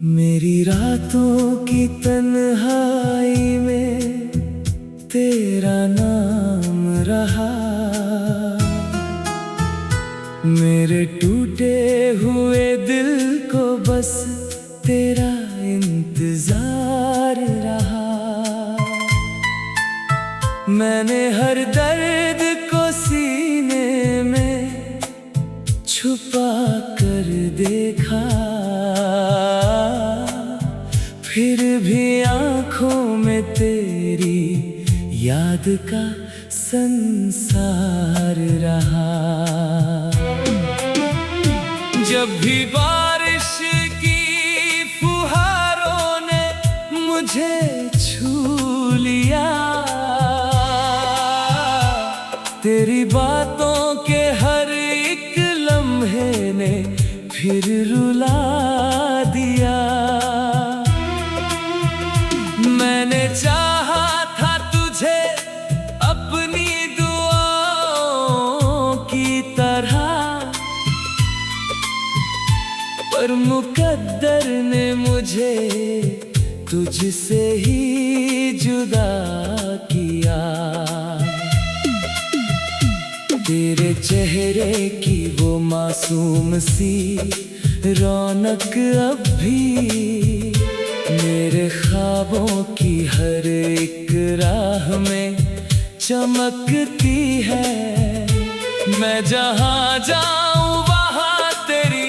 मेरी रातों की तन्हाई में तेरा नाम रहा। मेरे टूटे हुए दिल को बस तेरा इंतजार रहा। मैंने हर दर्द को सीने में छुपा कर देखा, फिर भी आँखों में तेरी याद का संसार रहा। जब भी बारिश की फुहारों ने मुझे छू लिया, तेरी बातों के हर एक लम्हे ने फिर रुला दिया। मैंने चाहा था तुझे अपनी दुआओं की तरह, पर मुकद्दर ने मुझे तुझसे ही जुदा किया। तेरे चेहरे की वो मासूम सी रौनक अब भी मेरे ख्वाबों की हर एक राह में चमकती है। मैं जहाँ जाऊँ वहाँ तेरी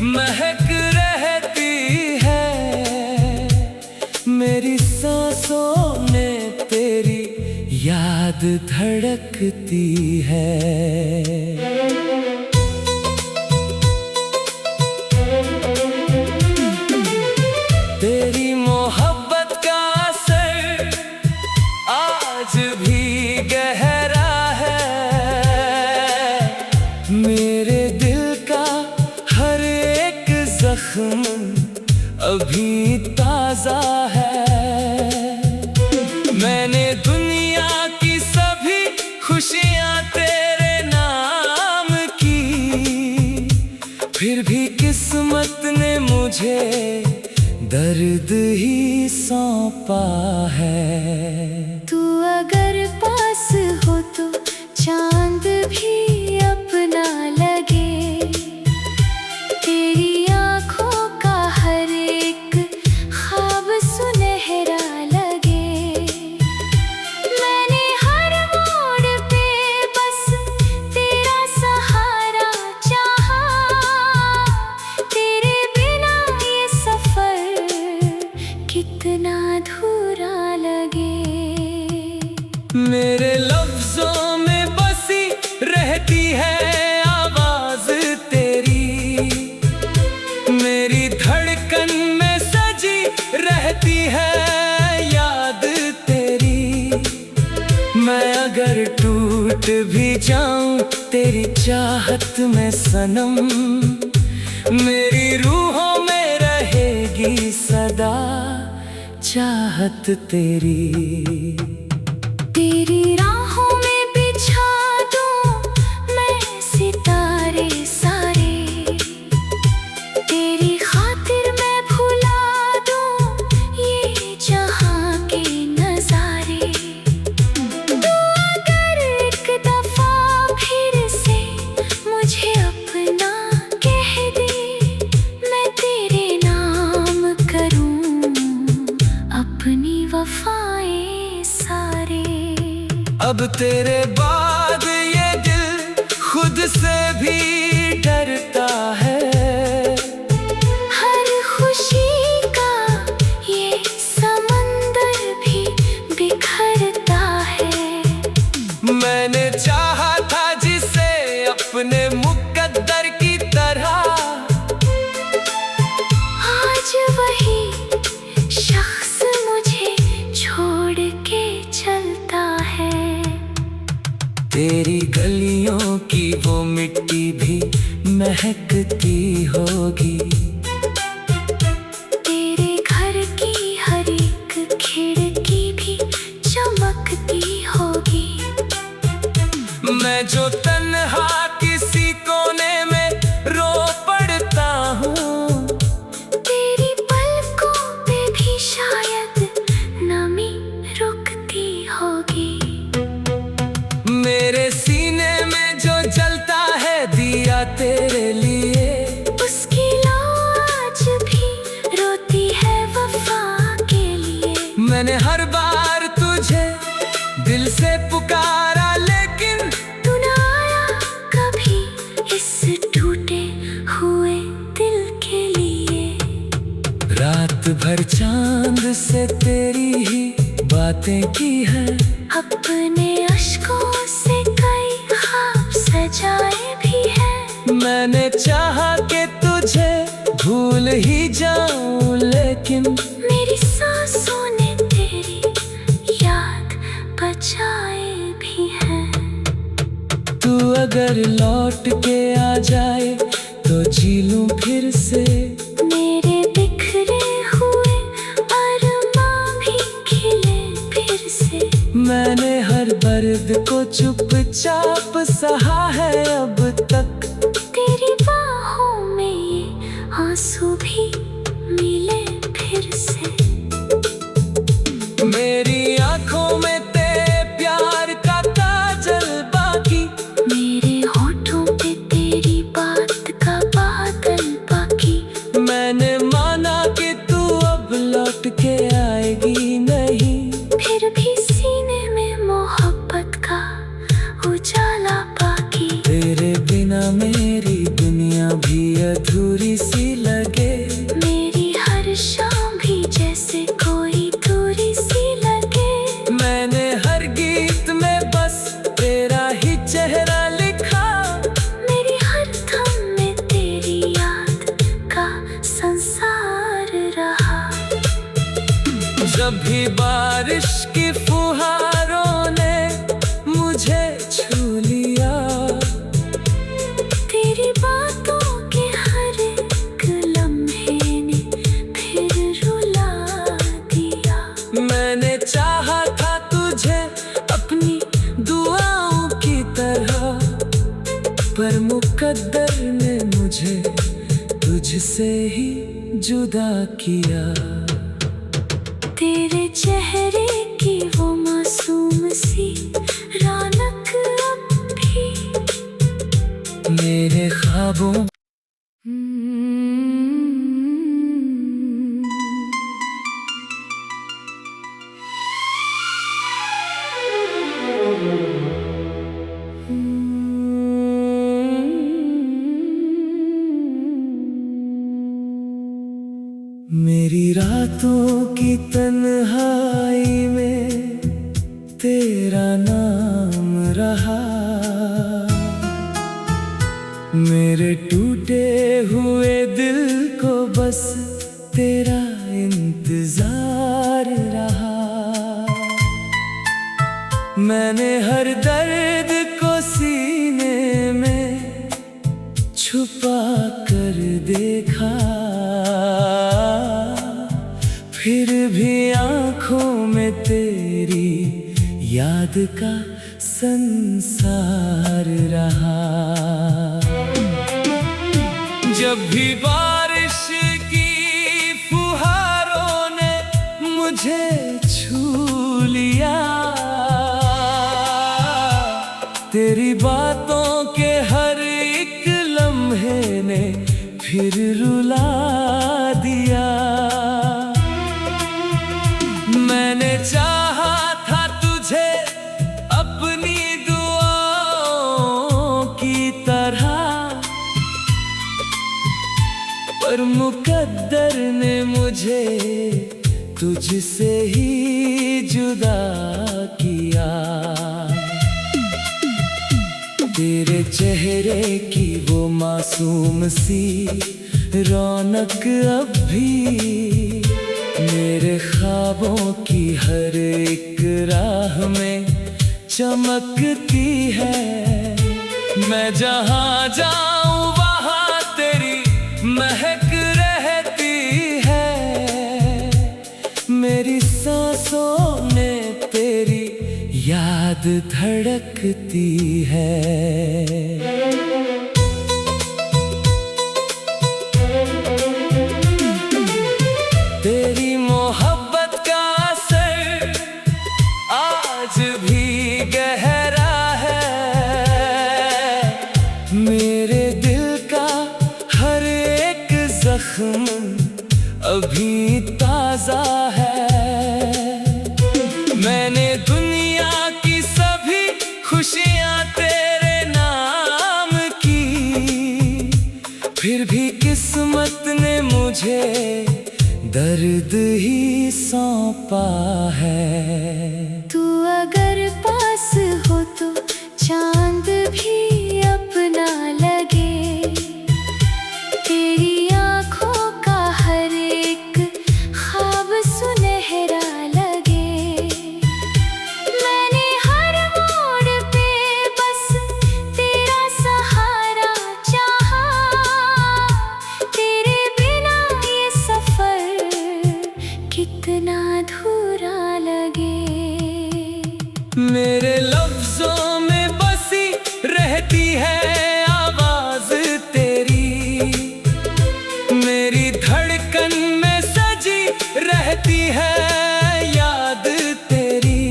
महक रहती है। मेरी सांसों में तेरी याद धड़कती है। तेरी मोहब्बत का असर आज भी गहरा है। मेरे दिल का हर एक जख्म अभी ताजा है। मैंने दुनिया की सभी खुशियाँ तेरे नाम की, फिर भी किस्मत ने मुझे दर्द ही सौंपा है। तू अगर पास हो तो चांद भी अपना लगे। तेरी आँखों का हर एक ख्वाब सुनहरा लगे। मैंने हर मोड़ पे बस तेरा सहारा चाहा। तेरे बिना ये सफर कितना अधूरा लगे। मेरे लफ्जों में बसी रहती है आवाज तेरी। मेरी धड़कन में सजी रहती है याद तेरी। मैं अगर टूट भी जाऊं तेरी चाहत में सनम, मेरी रूहों में रहेगी सदा चाहत तेरी। तेरी राहों में बिछा दूं मैं सितारे सारे। तेरी खातिर मैं भुला दूं ये जहां के नजारे। तू अगर एक दफा फिर से मुझे अपना कह दे, मैं तेरे नाम करूं अपनी वफाएं सारे। अब तेरे बाद ये दिल खुद से भी डरता है। हर खुशी का ये समंदर भी बिखरता है। मैंने चाहा था जिसे अपने मुकद्दर की तरह, आज वही शख्स मुझे छोड़ के चलता है। तेरी गलियों की वो मिट्टी भी महकती होगी। तेरे घर की हर एक खिड़की भी चमकती होगी। मैं जो तन्हा किसी कोने में रो पड़ता हूँ, तेरी पल मैंने हर बार तुझे दिल से पुकारा, लेकिन तू ना आया कभी इस टूटे हुए दिल के लिए। रात भर चांद से तेरी ही बातें की है, अपने अश्कों से कई ख्वाब सजाए भी हैं। मैंने चाहा कि तुझे भूल ही जाऊं, लेकिन मेरी सांसों ने तेरी याद बचाए भी हैं। तू अगर लौट के आ जाए तो जी लूं फिर से। मेरे बिखरे हुए अरमां भी खिले फिर से। मैंने हर दर्द को चुपचाप सहा है अब तक। तेरी बाहों में ये आंसू भी मिले फिर से। मेरी आंखों में तेरे प्यार का काजल बाकी, मेरे होठों पे तेरी बात का बादल बाकी। मैंने माना कि तू अब लौट के आएगी नहीं, फिर भी सीने में मोहब्बत का उजाला बाकी। तेरे बिना मेरी दुनिया भी अधूरी सी लगे। मेरी हर शाम भी जैसे कोई दूरी सी लगे। मैंने हर गीत में बस तेरा ही चेहरा लिखा, मेरी हर थम में तेरी याद का संसार रहा। जब भी बारिश की फुहारों ने मुझे छू लिया, तेरी बातों के हर एक लम्हे ने फिर रुला दिया। मैंने चाहा था तुझे अपनी दुआओं की तरह, पर मुकद्दर ने मुझे तुझसे ही जुदा किया। तेरे चेहरे की वो मासूम सी रौनक अब भी मेरे ख्वाबों मेरी रातों की तन्हाई में तेरा नाम रहा। मेरे टूटे हुए दिल को बस तेरा इंतजार रहा। मैंने हर दर्द को सीने में छुपा कर देखा, फिर भी आंखों में तेरी याद का संसार रहा। जब भी बारिश की फुहारों ने मुझे छू लिया, तेरी बातों के हर एक लम्हे ने फिर रुला दिया। मैंने चाहा था तुझे अपनी दुआओं की तरह, पर मुकद्दर ने मुझे तुझसे ही जुदा किया। तेरे चेहरे की वो मासूम सी रौनक अब भी मेरे ख्वाबों की हर एक राह में चमकती है। मैं जहाँ जाऊँ वहाँ तेरी महक रहती है। मेरी सांसों में तेरी याद धड़कती है। तेरी मोहब्बत का असर आज भी गहरा है। मेरे दिल का हर एक जख्म अभी ताजा है। फिर भी किस्मत ने मुझे दर्द ही सौंपा है। तू अगर पास हो तो चांद भी अपना लगे, तेरी आँखों का हर एक ख्वाब सुनहरा लगे। मैंने हर मोड़ पे बस तेरा सहारा चाहा, तेरे बिना ये सफर कितना अधूरा लगे। मेरे लफ्जों में बसी रहती है आवाज तेरी, मेरी धड़कन में सजी रहती है याद तेरी।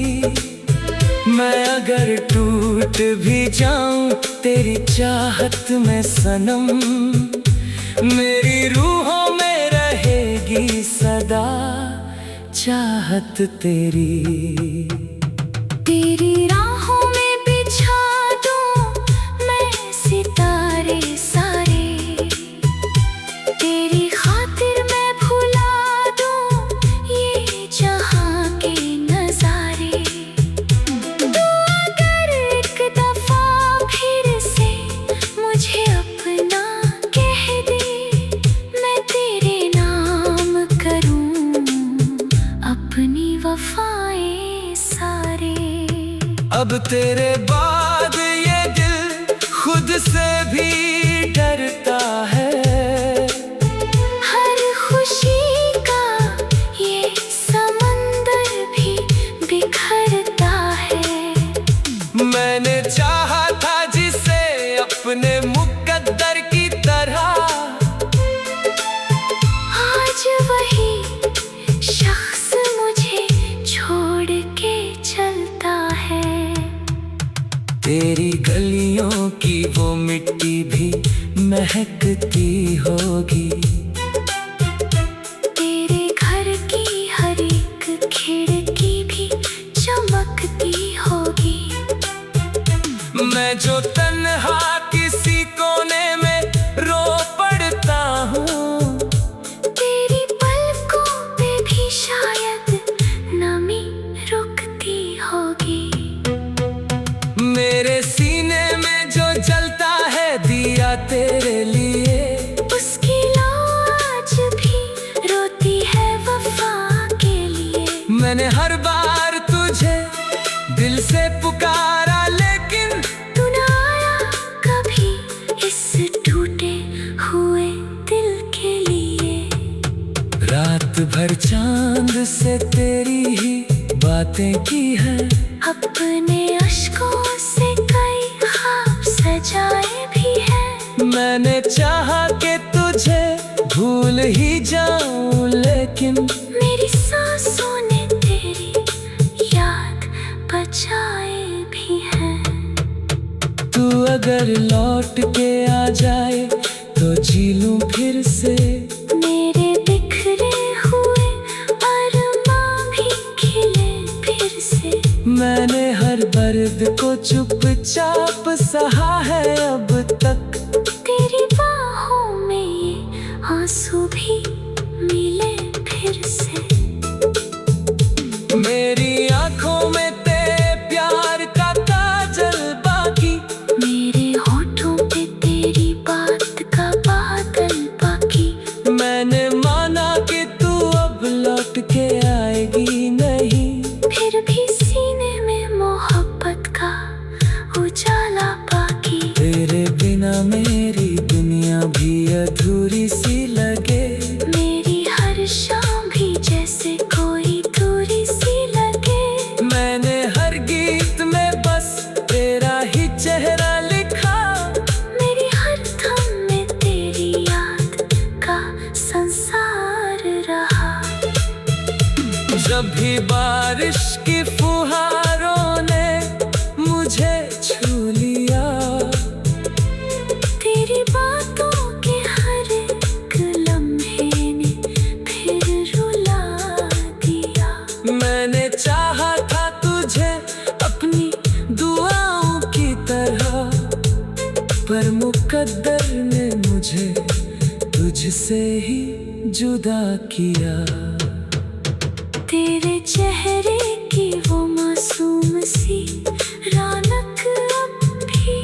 मैं अगर टूट भी जाऊं तेरी चाहत में सनम, मेरी रूहों में रहेगी सदा चाहत तेरी। तेरी राहों में बिछा दूं मैं सितारे सारे, तेरी खातिर मैं भुला दूं ये जहां के नजारे। तू अगर एक दफा फिर से मुझे अपना कह दे, मैं तेरे नाम करूं अपनी वफाएं सारे। अब तेरे बाद ये दिल खुद से भी डरता है, हर खुशी का ये समंदर भी बिखरता है। मैंने चाहा था जिसे अपने मुकद्दर की तरह, आज वही शख्स मुझे छोड़ के चलता है। तेरी गलियों की वो मिट्टी भी महकती होगी, तेरे घर की हर एक खिड़की भी चमकती होगी। मैं जो तन्हा किसी कोने में रो पड़ता हूँ, तेरी पलकों पे भी शायद नमी रुकती होगी। मेरे सीने में जो जलता है दिया तेरे लिए, उसकी लौ आज भी रोती है वफा के लिए। मैंने हर बार तुझे दिल से पुकारा लेकिन तू ना आया कभी इस टूटे हुए दिल के लिए। रात भर चांद से तेरी ही बातें की है, अपने अश्कों से कई ख्वाब सजाए भी हैं। मैंने चाहा कि तुझे भूल ही जाऊं लेकिन मेरी सांसों ने तेरी याद बचाए भी हैं। तू अगर लौट के आ जाए तो जी लूं फिर से, मेरे बिखरे हुए अरमां भी खिले फिर से। मैंने हर दर्द को चुपचाप सहा है अब तक, तेरी बाहों में ये आंसू भी मिले फिर से। मेरी आंखों में तेरे प्यार का काजल बाकी, मेरे होठों पे तेरी बात का बादल बाकी। मैंने माना कि तू अब लौट के आएगी नहीं, फिर भी सीने में मोहब्बत का उजाला बाकी। तेरे बिना मेरी दुनिया भी अधूरी सी लगे, मेरी हर शाम भी जैसे कोई दूरी सी लगे। मैंने हर गीत में बस तेरा ही चेहरा लिखा, मेरी हर थम में तेरी याद का संसार रहा। जब भी बारिश की फुहारों ने मुझे छू लिया, तेरी बातों के हर एक लम्हे ने फिर रुला दिया। मैंने चाहा था तुझे अपनी दुआओं की तरह, पर मुकद्दर ने मुझे तुझसे ही जुदा किया। तेरे चेहरे की वो मासूम सी रौनक अब भी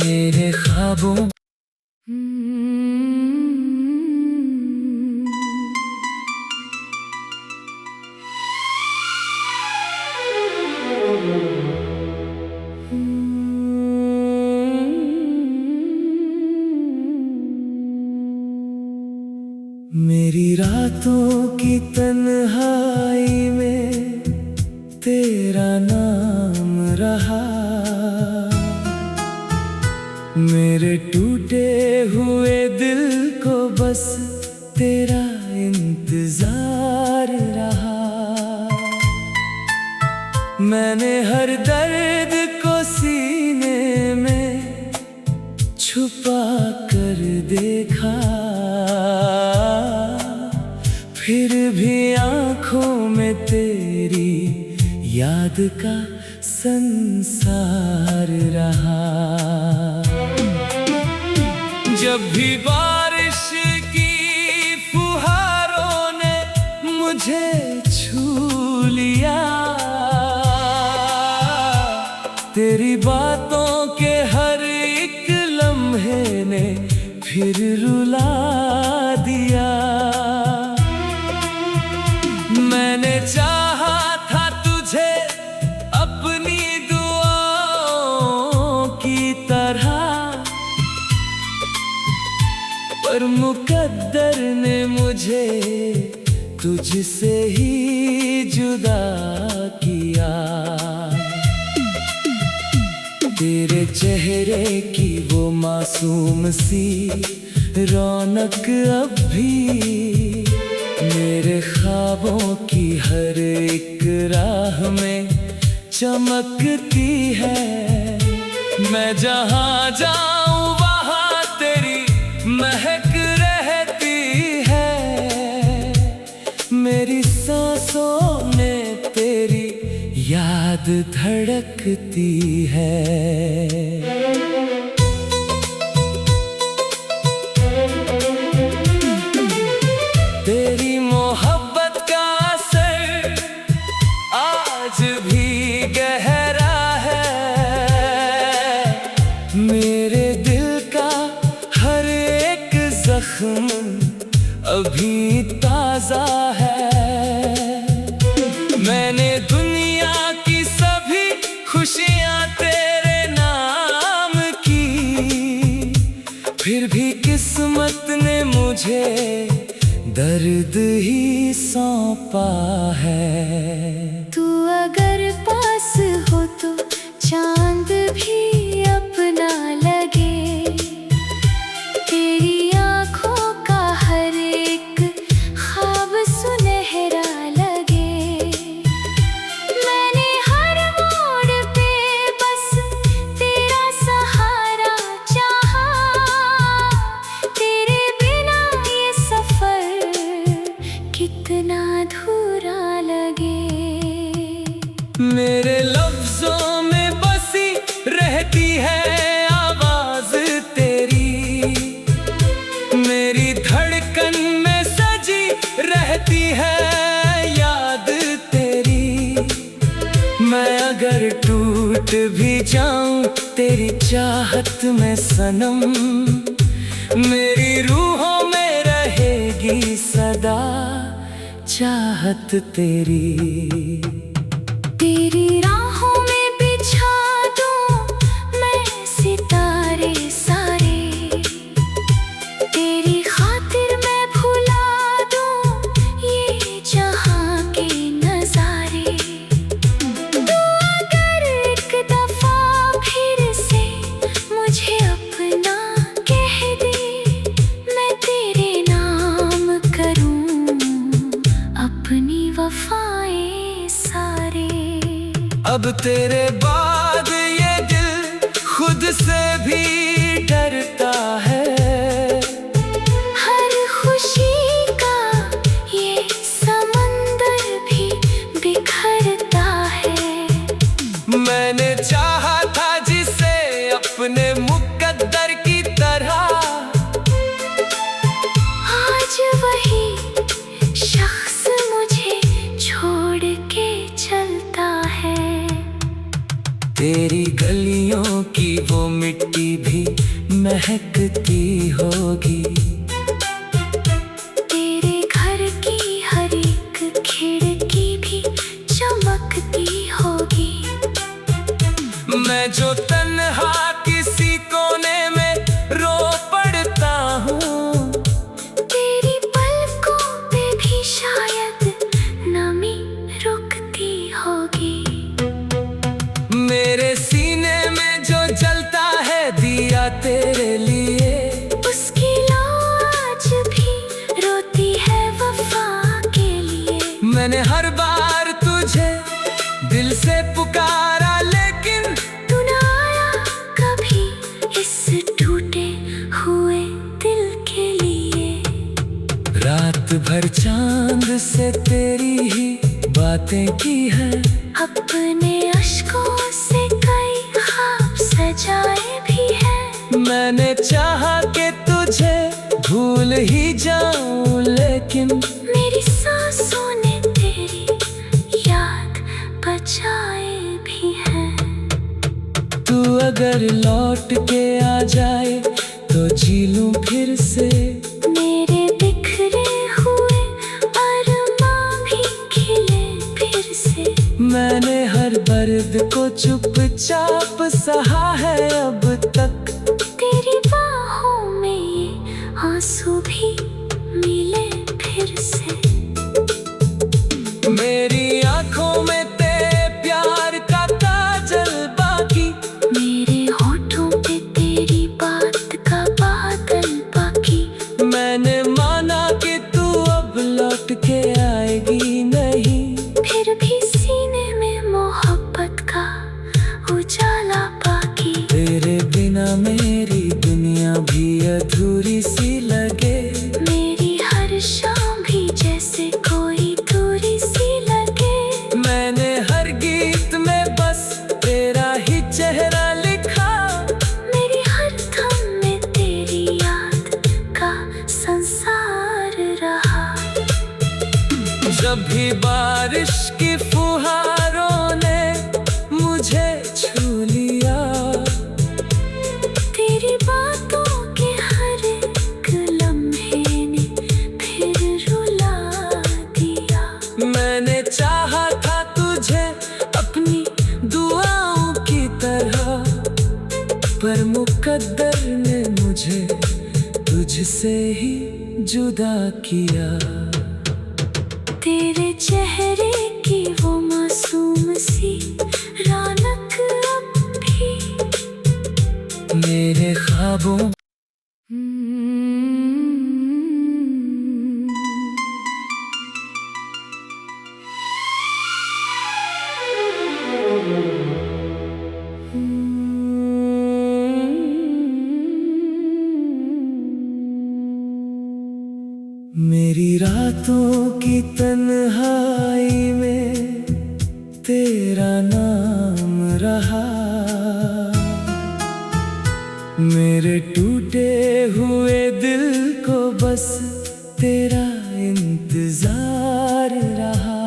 मेरे ख्वाबों मेरी रातों की तन्हाई में तेरा नाम रहा। मेरे टूटे हुए दिल को बस तेरा इंतजार रहा। मैंने हर दर्द को सीने में छुपा कर देखा, फिर भी आँखों में तेरी याद का संसार रहा। जब भी बारिश की फुहारों ने मुझे छू लिया, तेरी बातों के हर एक लम्हे ने फिर रुला दिया। मैंने चाहा था तुझे अपनी दुआओं की तरह, पर मुकद्दर ने मुझे तुझसे ही जुदा किया। तेरे चेहरे की वो मासूम सी रौनक अब भी मेरे ख्वाबों की हर एक राह में चमकती है। मैं जहाँ जाऊँ वहाँ तेरी महक रहती है। मेरी सांसों में तेरी याद धड़कती है। तेरी मोहब्बत का असर आज भी गहरा है। मेरे दिल का हर एक जख्म अभी ताजा है। मैंने दुनिया की सभी खुशियाँ तेरे नाम की, फिर भी किस्मत ने मुझे दर्द ही सौंपा है। तू अगर पास हो तो चांद भी अपना लगे। तेरी आँखों का हर एक ख्वाब सुनहरा लगे। मैंने हर मोड़ पे बस तेरा सहारा चाहा। तेरे बिना ये सफर कितना अधूरा लगे। मेरे लफ्जों में बसी रहती है आवाज तेरी। मेरी धड़कन में सजी रहती है याद तेरी। मैं अगर टूट भी जाऊं तेरी चाहत में सनम, मेरी रूहों में रहेगी सदा चाहत तेरी। तेरी राहों में बिछा दूं मैं सितारे सारे। तेरी खातिर मैं भुला दूं ये जहां के नजारे। तू अगर एक दफा फिर से मुझे अपना कह दे, मैं तेरे नाम करूं अपनी वफाएं सारे। अब तेरे बाद ये दिल खुद से भी डरता है। हर खुशी का ये समंदर भी बिखरता है। मैंने चाहा था जिसे अपने मुकद्दर की तरह, मैंने हर बार तुझे दिल से पुकारा, लेकिन तू ना आया कभी इस टूटे हुए दिल के लिए। रात भर चांद से तेरी ही बातें की है, अपने अश्कों से कई ख्वाब सजाए भी हैं। मैंने चाहा कि तुझे भूल ही जाऊं, लेकिन मेरी सांसों ने तेरी याद बचाए भी हैं। तू अगर लौट के आ जाए तो जी लूं फिर से। मेरे बिखरे हुए अरमां भी खिले फिर से। मैंने हर दर्द को चुपचाप सहा है अब तक। तेरी बाहों में ये आंसू भी मिले फिर से। मेरी आंखों में तेरे प्यार का काजल बाकी, मेरे होठों पे तेरी बात का बादल बाकी। मैंने माना कि तू अब लौट के आएगी नहीं, फिर भी सीने में मोहब्बत का उजाला बाकी। तेरे बिना मेरी दुनिया भी अधूरी सी लगे। मेरी हर शाम भी जैसे कोई दूरी सी लगे। मैंने हर गीत में बस तेरा ही चेहरा लिखा, मेरी हर थम में तेरी याद का संसार रहा। जब भी बारिश की फुहारों ने मुझे छू लिया, तेरी बातों के हर एक लम्हे ने फिर रुला दिया। मैंने चाहा था तुझे अपनी दुआओं की तरह, पर मुकद्दर ने मुझे तुझसे ही जुदा किया। तेरे चेहरे की वो मासूम सी रौनक अब भी मेरे ख्वाबों मेरी रातों की तन्हाई में तेरा नाम रहा। मेरे टूटे हुए दिल को बस तेरा इंतजार रहा।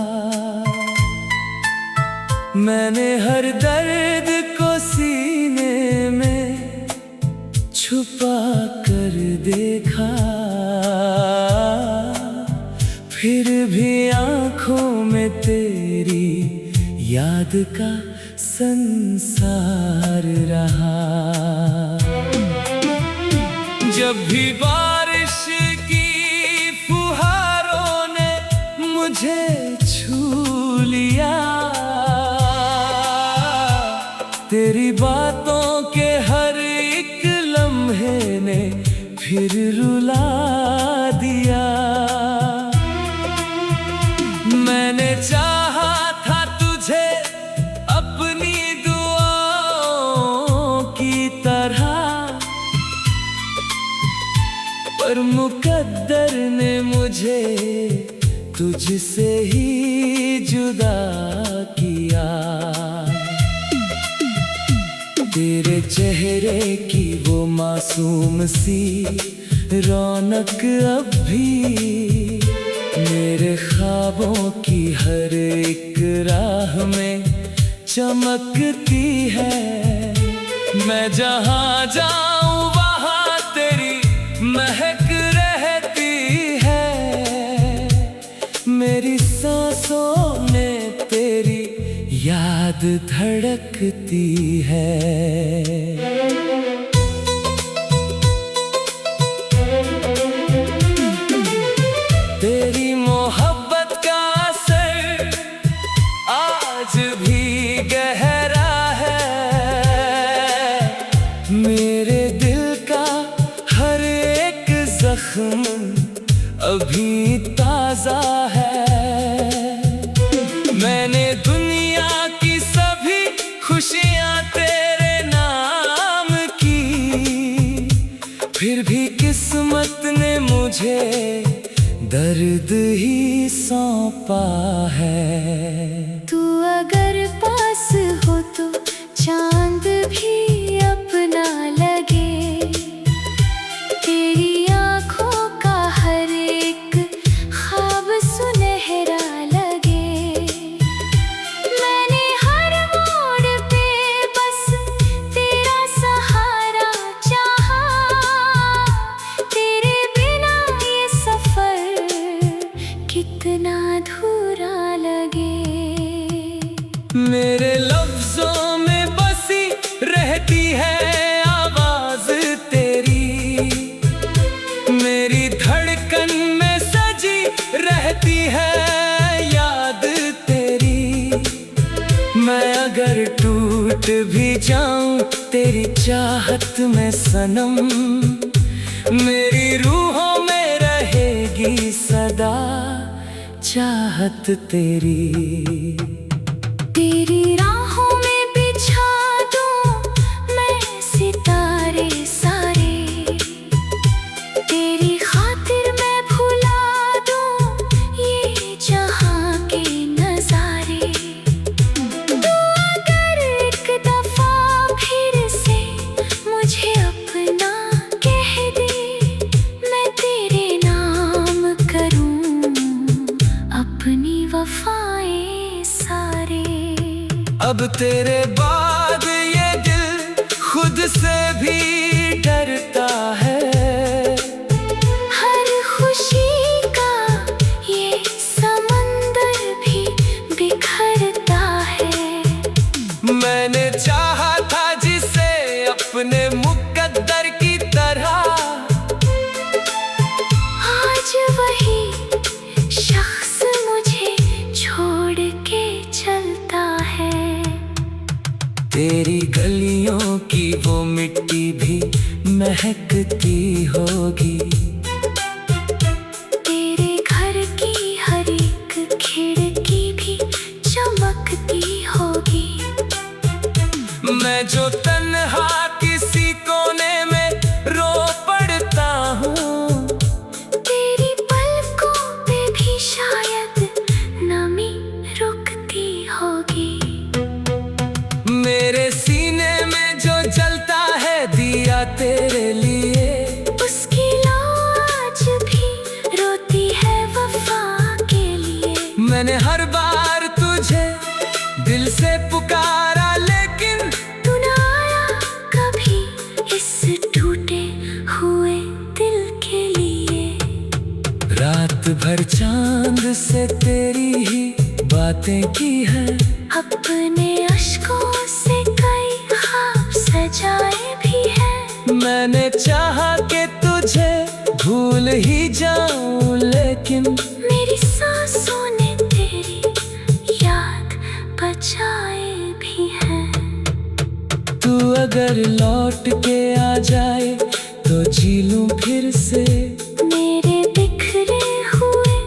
मैंने हर दर्द को सीने में छुपा कर देखा, फिर भी आंखों में तेरी याद का संसार रहा। जब भी बारिश की फुहारों ने मुझे छू लिया, तेरी बातों के हर एक लम्हे ने फिर रुला दिया। मैंने चाहा था तुझे अपनी दुआओं की तरह, पर मुकद्दर ने मुझे तुझसे ही जुदा किया। तेरे चेहरे की वो मासूम सी रौनक अब भी मेरे ख्वाबों की हर एक राह में चमकती है। मैं जहाँ जाऊँ वहाँ तेरी महक रहती है। मेरी सांसों में तेरी याद धड़कती है। तेरी मोहब्बत का असर आज भी गहरा है। मेरे दिल का हर एक जख्म अभी ताजा है। किस्मत ने मुझे दर्द ही सौंपा है। तू अगर पास हो तो चांद भी अपना लगे, तेरी आँखों का हर एक ख्वाब सुनहरा लगे। मैंने हर मोड़ पे बस तेरा सहारा चाहा, तेरे बिना ये सफर कितना अधूरा लगे। मेरे लफ्जों में बसी रहती है आवाज तेरी, मेरी धड़कन में सजी रहती है याद तेरी। मैं अगर टूट भी जाऊं तेरी चाहत में सनम, मेरी रूहों में रहेगी सदा चाहत तेरी। तेरी राहों में बिछा दूं मैं सितारे सारे, तेरी खातिर मैं भुला दूं ये जहां के नजारे। तू अगर एक दफा फिर से मुझे अपना कह दे, मैं तेरे नाम करूं अपनी वफाएं सारे। अब तेरे बाद ये दिल खुद से भी डरता है, हर खुशी का ये समंदर भी बिखरता है। मैंने चाहा था जिसे अपने मुकद्दर की तरह, आज वही शख्स मुझे छोड़ के चलता है। तेरी गलियों की वो मिट्टी भी महकती होगी, तेरे घर की हर एक खिड़की भी चमकती होगी। मैं जो तन्हा किसी कोने में रो पड़ता हूँ, तेरी पलकों पे भी शायद नमी रुकती होगी। मेरे सीने में जो जलता है दिया तेरे लिए, उसकी लौ आज भी रोती है वफा के लिए। मैंने हर बार तुझे दिल से पुकारा लेकिन तू ना आया कभी इस टूटे हुए दिल के लिए। रात भर चांद से तेरी ही बातें की है, अपने अश्कों से कई ख्वाब सजाए भी हैं। मैंने चाहा कि तुझे भूल ही जाऊं लेकिन मेरी सांसों ने तेरी याद बचाए भी हैं। तू अगर लौट के आ जाए तो जी लूं फिर से, मेरे बिखरे हुए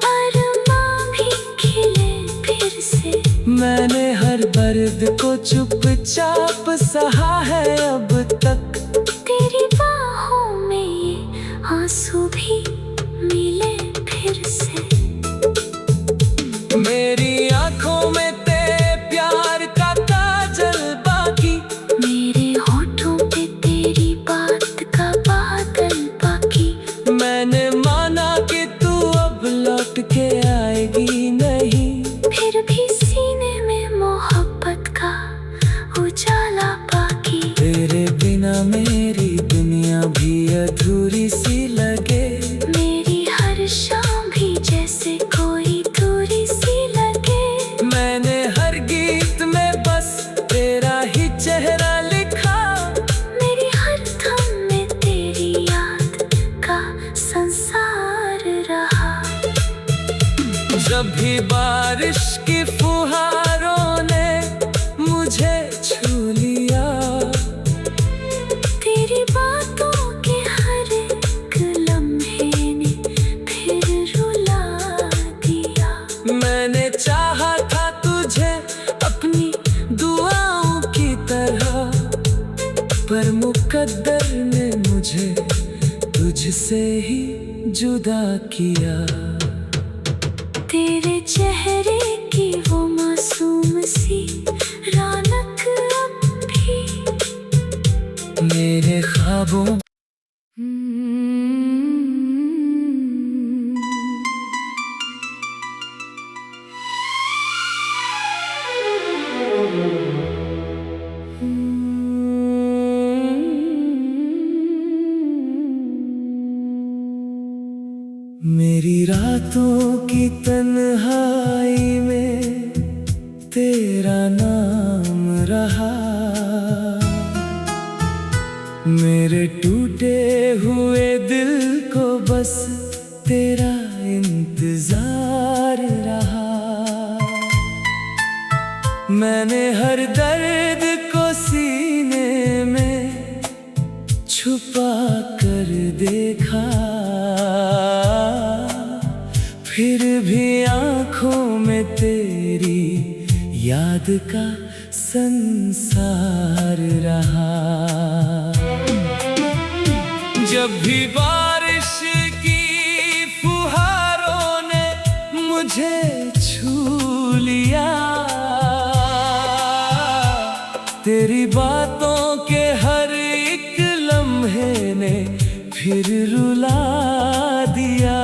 अरमां भी खिले फिर से। मैंने हर दर्द को चुपचाप सहा है अब तक, तेरी बाहों में ये आंसू भी मिले फिर से। मेरी आंखों में तेरे प्यार का काजल बाकी, मेरे होठों पे तेरी बात का बादल बाकी। मैंने माना कि तू अब लौट के आएगी नहीं, फिर भी सीने में मोहब्बत का उजाला बाकी। तेरे बिना मेरी दुनिया भी अधूरी सी लगे, मेरी हर शाम भी जैसे कोई दूरी सी लगे। मैंने हर गीत में बस तेरा ही चेहरा लिखा, मेरी हर थम में तेरी याद का संसार रहा। जब भी बारिश की फुहारों ने मुझे छू लिया, तेरी बातों के हर एक लम्हे ने फिर रुला दिया। मैंने चाहा था तुझे अपनी दुआओं की तरह, पर मुकद्दर ने मुझे तुझसे से ही जुदा किया। तेरे चेहरे की वो मासूम सी रौनक अब भी मेरे ख्वाबों मेरी रातों की तन्हाई में तेरा नाम रहा। मेरे टूटे हुए दिल को बस तेरा इंतजार रहा। मैंने हर दर्द को सीने में छुपा कर देखा, फिर भी आँखों में तेरी याद का संसार रहा। जब भी बारिश की फुहारों ने मुझे छू लिया, तेरी बातों के हर एक लम्हे ने फिर रुला दिया।